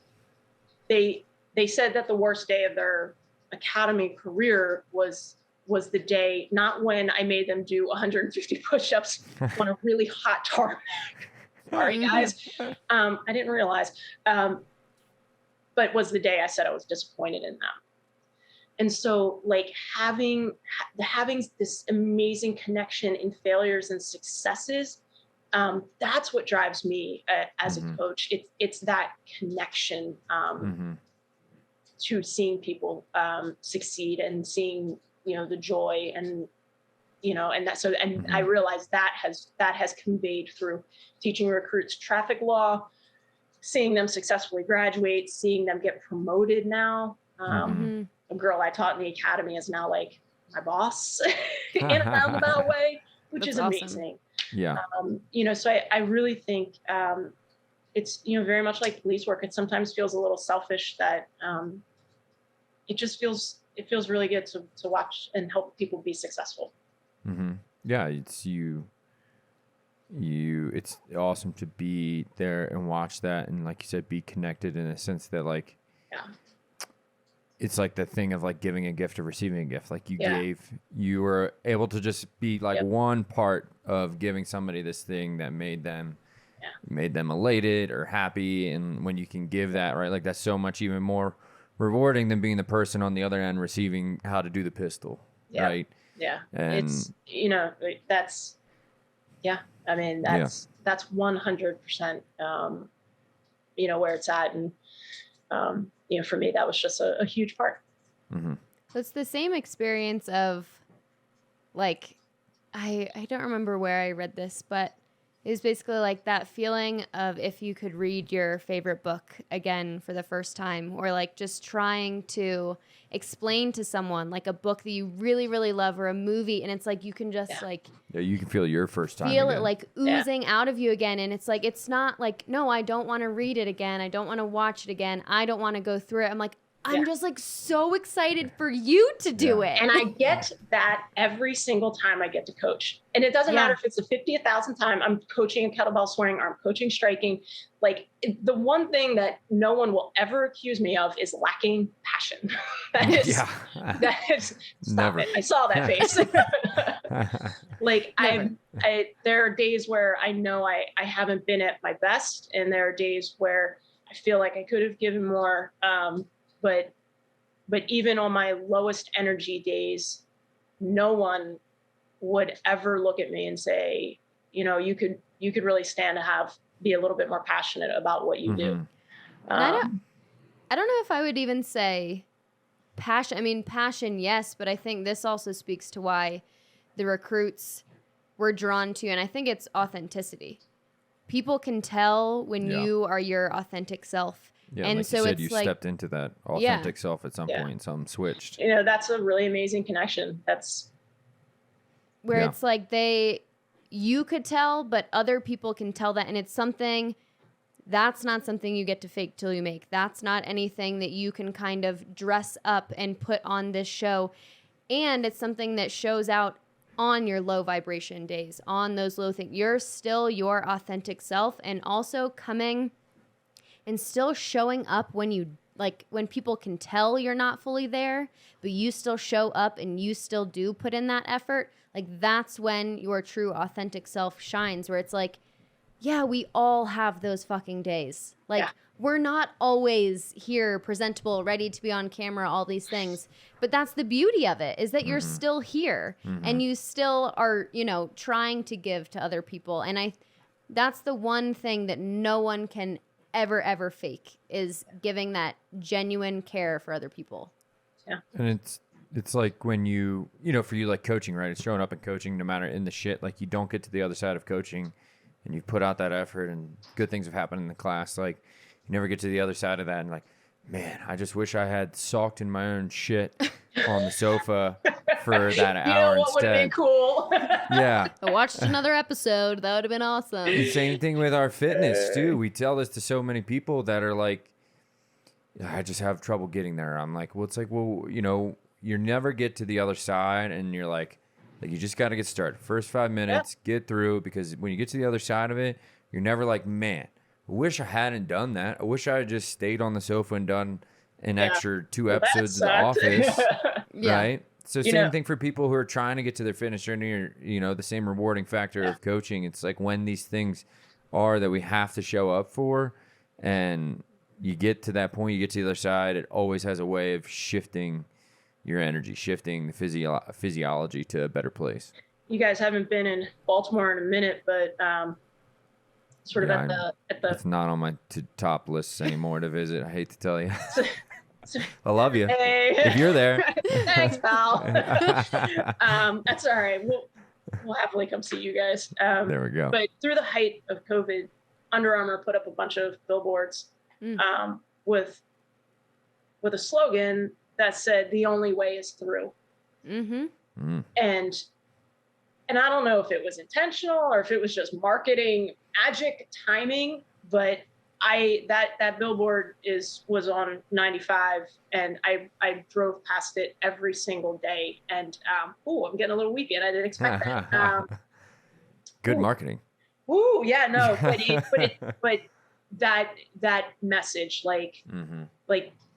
they said that the worst day of their academy career was the day, not when I made them do 150 push-ups on a really hot tarmac. Sorry, guys. I didn't realize. But was the day I said I was disappointed in them. And so, like, having this amazing connection in failures and successes, that's what drives me as a coach. It's that connection to seeing people succeed and seeing, the joy and, and that. So, and I realize that has conveyed through teaching recruits traffic law, seeing them successfully graduate, seeing them get promoted now. A girl I taught in the academy is now like my boss in a roundabout way, which is amazing. Yeah. So I really think it's, very much like police work. It sometimes feels a little selfish that it feels really good to watch and help people be successful. Yeah. It's it's awesome to be there and watch that. And like you said, be connected in a sense that like, it's like the thing of like giving a gift or receiving a gift. Like you were able to just be like one part of giving somebody this thing that made them elated or happy. And when you can give that, right, like that's so much even more rewarding than being the person on the other end receiving how to do the pistol, right? Yeah. And it's, that's, I mean, that's 100%, where it's at. And, for me, that was just a huge part. Mm-hmm. So it's the same experience of like, I don't remember where I read this, but it was basically like that feeling of if you could read your favorite book again for the first time, or like just trying to explain to someone like a book that you really, really love, or a movie. And it's like, you can just you can feel your first time feel again. it like oozing out of you again. And it's like, it's not like, no, I don't want to read it again. I don't want to watch it again. I don't want to go through it. I'm like, I'm just like so excited for you to do it. And I get that every single time I get to coach. And it doesn't matter if it's the 50,000th time I'm coaching a kettlebell swing or I'm coaching striking. Like the one thing that no one will ever accuse me of is lacking passion. that is stop never. It. I saw that face. Like there are days where I know I haven't been at my best, and there are days where I feel like I could have given more. But even on my lowest energy days, no one would ever look at me and say, you could really stand to be a little bit more passionate about what you do. I don't know if I would even say passion. I mean, passion, yes, but I think this also speaks to why the recruits were drawn to, and I think it's authenticity. People can tell when you are your authentic self. Yeah, and like so you said, it's you like, stepped into that authentic self at some point, some switched. That's a really amazing connection. That's where it's like you could tell, but other people can tell that. And it's something that's not something you get to fake till you make. That's not anything that you can kind of dress up and put on this show. And it's something that shows out on your low vibration days, on those low things. You're still your authentic self, and also coming and still showing up when people can tell you're not fully there, but you still show up and you still do put in that effort. Like that's when your true authentic self shines, where it's like, yeah, we all have those fucking days. Like we're not always here presentable, ready to be on camera, all these things. But that's the beauty of it, is that you're still here and you still are, trying to give to other people. And that's the one thing that no one can ever fake, is giving that genuine care for other people. Yeah. And it's like when for you, like coaching, right? It's showing up in coaching, no matter in the shit, like you don't get to the other side of coaching and you put out that effort and good things have happened in the class. Like you never get to the other side of that and like, man, I just wish I had sulked in my own shit on the sofa for that hour what would have been cool? Yeah. I watched another episode. That would have been awesome. Same thing with our fitness too. We tell this to so many people that are like, I just have trouble getting there. I'm like, well, it's like, you never get to the other side, and you're like you just got to get started. First 5 minutes, get through, because when you get to the other side of it, you're never like, man, I wish I hadn't done that. I wish I had just stayed on the sofa and done an extra 2 episodes of The Office, right? So same thing for people who are trying to get to their fitness journey, or, the same rewarding factor of coaching. It's like when these things are that we have to show up for, and you get to that point, you get to the other side, it always has a way of shifting your energy, shifting the physiology to a better place. You guys haven't been in Baltimore in a minute, but sort of at the it's not on my top lists anymore to visit. I hate to tell you. I love you. Hey. If you're there. Thanks, pal. That's all right. We'll happily come see you guys. There we go. But through the height of COVID, Under Armour put up a bunch of billboards with a slogan that said, "The only way is through." Mm-hmm. And I don't know if it was intentional or if it was just marketing magic timing, but that billboard was on 95, and I drove past it every single day. And I'm getting a little weepy, and I didn't expect that. Good marketing. Ooh, yeah, no, but that message, like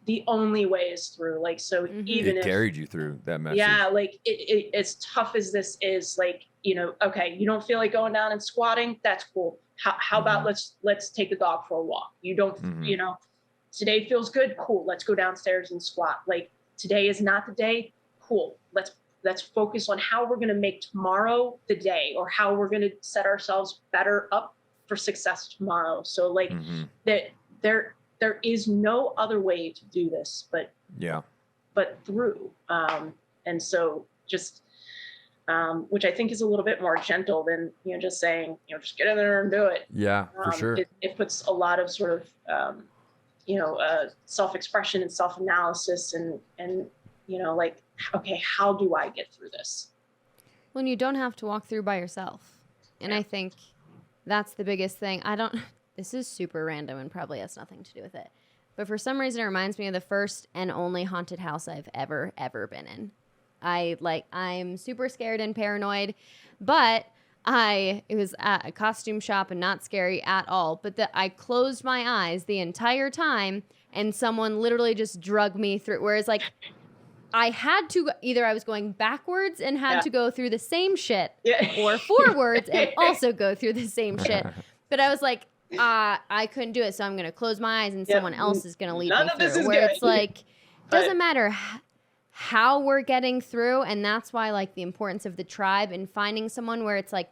the only way is through. Like, so even it if carried you through that message. Yeah, like it as tough as this is, like, you know, okay, you don't feel like going down and squatting, that's cool. How about let's take the dog for a walk. You don't, you know, today feels good, cool. Let's go downstairs and squat. Like, today is not the day, cool. Let's focus on how we're gonna make tomorrow the day, or how we're gonna set ourselves better up for success tomorrow. So like that there is no other way to do this but through. And so just which I think is a little bit more gentle than, you know, just saying, you know, just get in there and do it. Yeah, for sure. It puts a lot of sort of, you know, self-expression and self-analysis and, you know, like, okay, how do I get through this? When you don't have to walk through by yourself. And I think that's the biggest thing. This is super random and probably has nothing to do with it. But for some reason, it reminds me of the first and only haunted house I've ever been in. I'm super scared and paranoid, but it was at a costume shop and not scary at all. But I closed my eyes the entire time and someone literally just drug me through. Whereas like I had to, either I was going backwards and had to go through the same shit or forwards and also go through the same shit. But I was like, I couldn't do it. So I'm going to close my eyes and someone else is going to lead me through. Where it's like, doesn't matter how we're getting through. And that's why like the importance of the tribe and finding someone where it's like,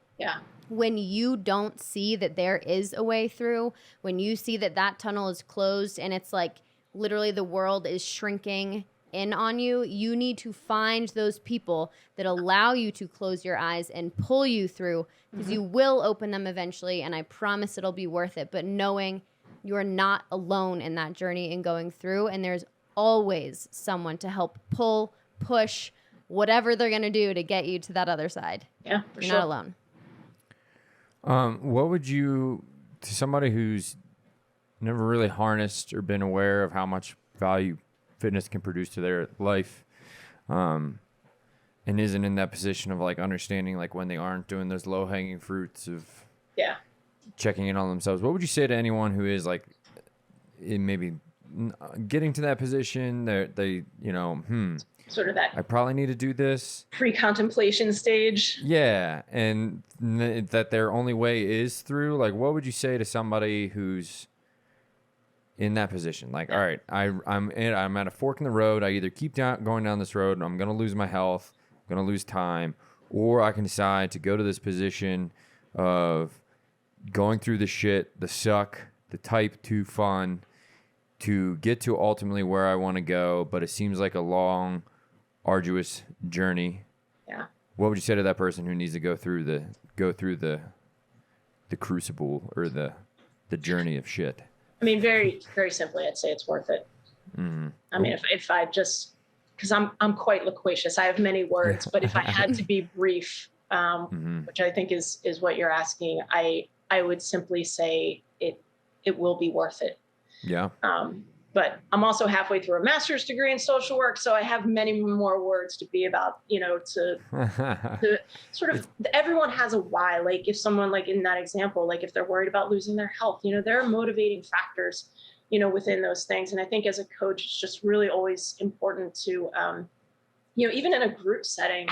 when you don't see that there is a way through, when you see that that tunnel is closed and it's like literally the world is shrinking in on you, you need to find those people that allow you to close your eyes and pull you through, because you will open them eventually, and I promise it'll be worth it. But knowing you're not alone in that journey and going through, and there's always someone to help pull, push, whatever they're going to do to get you to that other side. Yeah, you're not alone. What would you, to somebody who's never really harnessed or been aware of how much value fitness can produce to their life, and isn't in that position of like understanding like when they aren't doing those low-hanging fruits of checking in on themselves, what would you say to anyone who is like maybe getting to that position, they you know, sort of that I probably need to do this pre-contemplation stage, and that their only way is through? Like, what would you say to somebody who's in that position? Like, all right, I'm at a fork in the road. I either keep going down this road and I'm going to lose my health, I'm going to lose time, or I can decide to go to this position of going through the shit, the suck, the type 2 fun to get to ultimately where I want to go. But it seems like a long, arduous journey. Yeah. What would you say to that person who needs to go through the crucible or the journey of shit? I mean, very, very simply, I'd say it's worth it. I mean, if I just, because I'm quite loquacious, I have many words, but if I had to be brief, which I think is what you're asking, I would simply say it will be worth it. Yeah. But I'm also halfway through a master's degree in social work, so I have many more words to be about, you know, to sort of, everyone has a why. Like if someone, like in that example, like if they're worried about losing their health, you know, there are motivating factors, you know, within those things. And I think as a coach, it's just really always important to, you know, even in a group setting,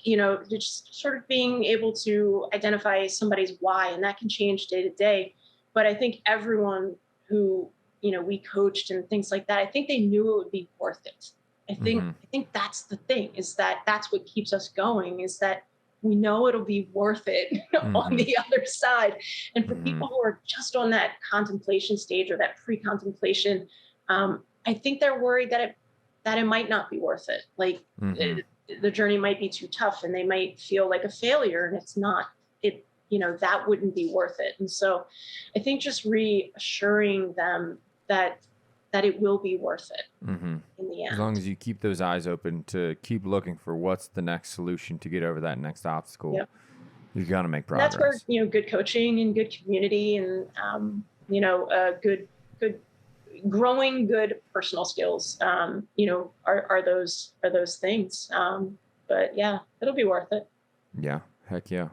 you know, just sort of being able to identify somebody's why, and that can change day to day. But I think everyone who, you know, we coached and things like that, I think they knew it would be worth it. I think that's the thing, is that that's what keeps us going, is that we know it'll be worth it on the other side. And for people who are just on that contemplation stage or that pre-contemplation, I think they're worried that it might not be worth it. Like the journey might be too tough and they might feel like a failure, and it's not. You know, that wouldn't be worth it. And so I think just reassuring them that it will be worth it in the end. As long as you keep those eyes open to keep looking for what's the next solution to get over that next obstacle, you've got to make progress. And that's where, you know, good coaching and good community and, you know, good growing good personal skills, you know, are those things. But yeah, it'll be worth it. Yeah. Heck yeah.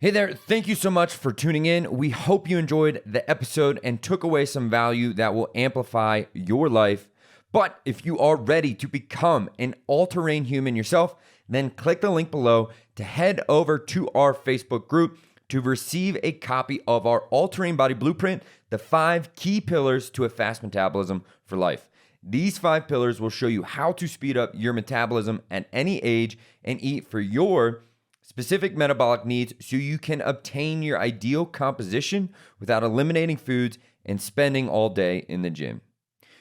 Hey there, thank you so much for tuning in. We hope you enjoyed the episode and took away some value that will amplify your life. But if you are ready to become an all-terrain human yourself, then click the link below to head over to our Facebook group to receive a copy of our all-terrain body blueprint, the 5 key pillars to a fast metabolism for life. These 5 pillars will show you how to speed up your metabolism at any age and eat for your specific metabolic needs so you can obtain your ideal composition without eliminating foods and spending all day in the gym.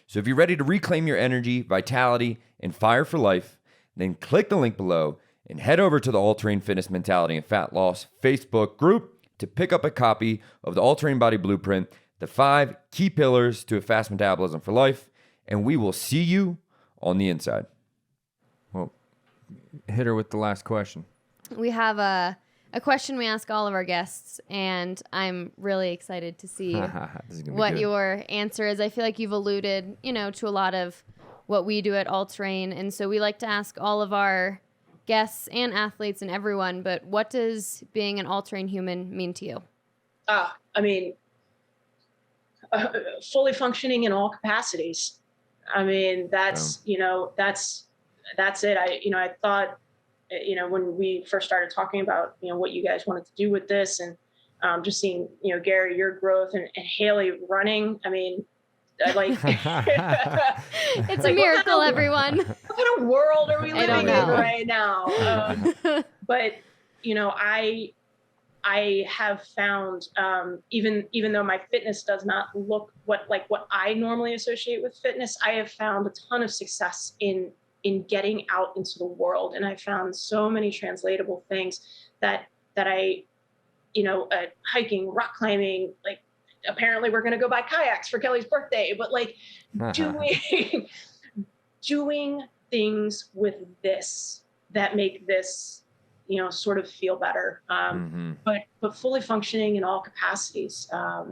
So if you're ready to reclaim your energy, vitality, and fire for life, then click the link below and head over to the All Terrain Fitness Mentality and Fat Loss Facebook group to pick up a copy of the All Terrain Body Blueprint, the 5 key pillars to a fast metabolism for life, and we will see you on the inside. Well, hit her with the last question. We have a question we ask all of our guests, and I'm really excited to see what your answer is. I feel like you've alluded, to a lot of what we do at All Terrain, and so we like to ask all of our guests and athletes and everyone, but what does being an All Terrain human mean to you? Fully functioning in all capacities. That's it. I thought, when we first started talking about, what you guys wanted to do with this, and just seeing, Garry, your growth, and Hailey running. It's a miracle, everyone. What kind of world are we living in right now? But, I have found, even though my fitness does not look what I normally associate with fitness, I have found a ton of success in getting out into the world. And I found so many translatable things that I, hiking, rock climbing, apparently we're going to go buy kayaks for Kelly's birthday, but doing things with this that make this, sort of feel better. But fully functioning in all capacities. I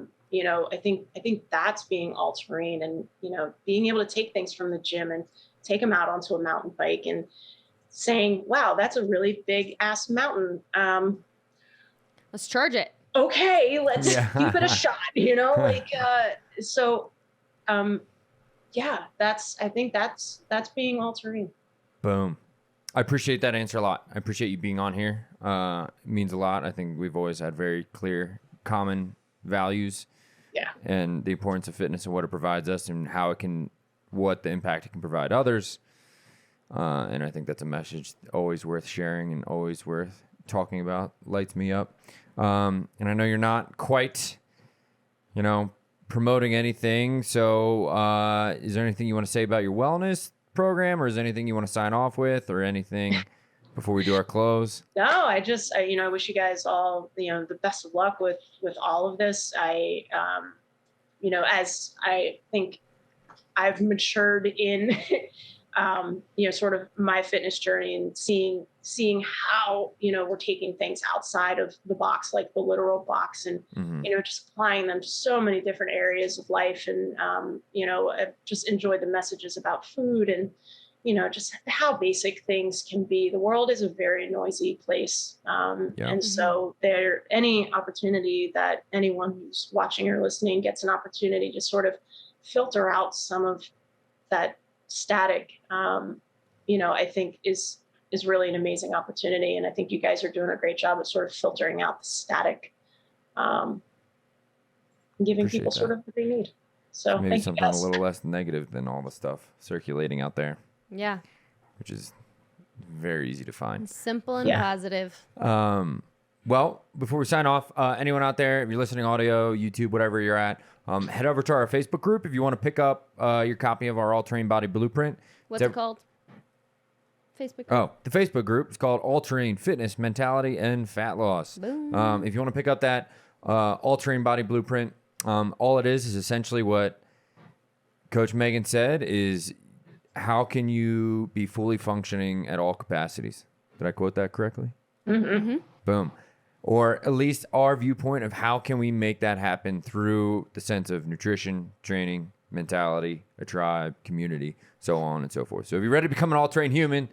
think that's being all terrain, and, being able to take things from the gym and take them out onto a mountain bike and saying, wow, that's a really big ass mountain. Let's charge it. Okay, let's give it a shot, I think that's being all terrain. Boom. I appreciate that answer a lot. I appreciate you being on here. It means a lot. I think we've always had very clear, common values. Yeah. And the importance of fitness and what it provides us and what the impact it can provide others. And I think that's a message always worth sharing and always worth talking about. Lights me up. And I know you're not quite, promoting anything. So is there anything you want to say about your wellness program, or is there anything you want to sign off with, or anything before we do our close? No, I wish you guys all, the best of luck with all of this. As I think I've matured in, sort of my fitness journey, and seeing how, we're taking things outside of the box, like the literal box, and, just applying them to so many different areas of life. And, I've just enjoyed the messages about food and, just how basic things can be. The world is a very noisy place. And so any opportunity that anyone who's watching or listening gets an opportunity to sort of filter out some of that static, I think is really an amazing opportunity. And I think you guys are doing a great job of sort of filtering out the static, and giving Appreciate people that. sort of what they need. So maybe thank something you a guys. little less negative than all the stuff circulating out there. Yeah. Which is very easy to find. Simple and positive. Well, before we sign off, anyone out there, if you're listening audio, YouTube, whatever you're at, head over to our Facebook group if you want to pick up your copy of our All Terrain Body Blueprint. What's it called? Facebook group? Oh, the Facebook group. It's called All Terrain Fitness, Mentality, and Fat Loss. Boom. If you want to pick up that All Terrain Body Blueprint, all it is essentially what Coach Meghann said is, how can you be fully functioning at all capacities? Did I quote that correctly? Mm-hmm. Boom. Or at least our viewpoint of how can we make that happen through the sense of nutrition, training, mentality, a tribe, community, so on and so forth. So if you're ready to become an all-terrain human,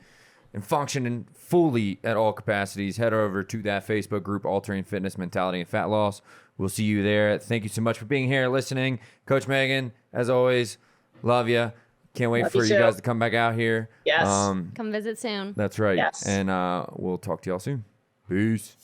and functioning fully at all capacities, head over to that Facebook group, Altering Fitness, Mentality, and Fat Loss. We'll see you there. Thank you so much for being here, listening. Coach Meghann, as always, love you. Can't wait for you guys to come back out here. Yes. Come visit soon. That's right. Yes. And we'll talk to y'all soon. Peace.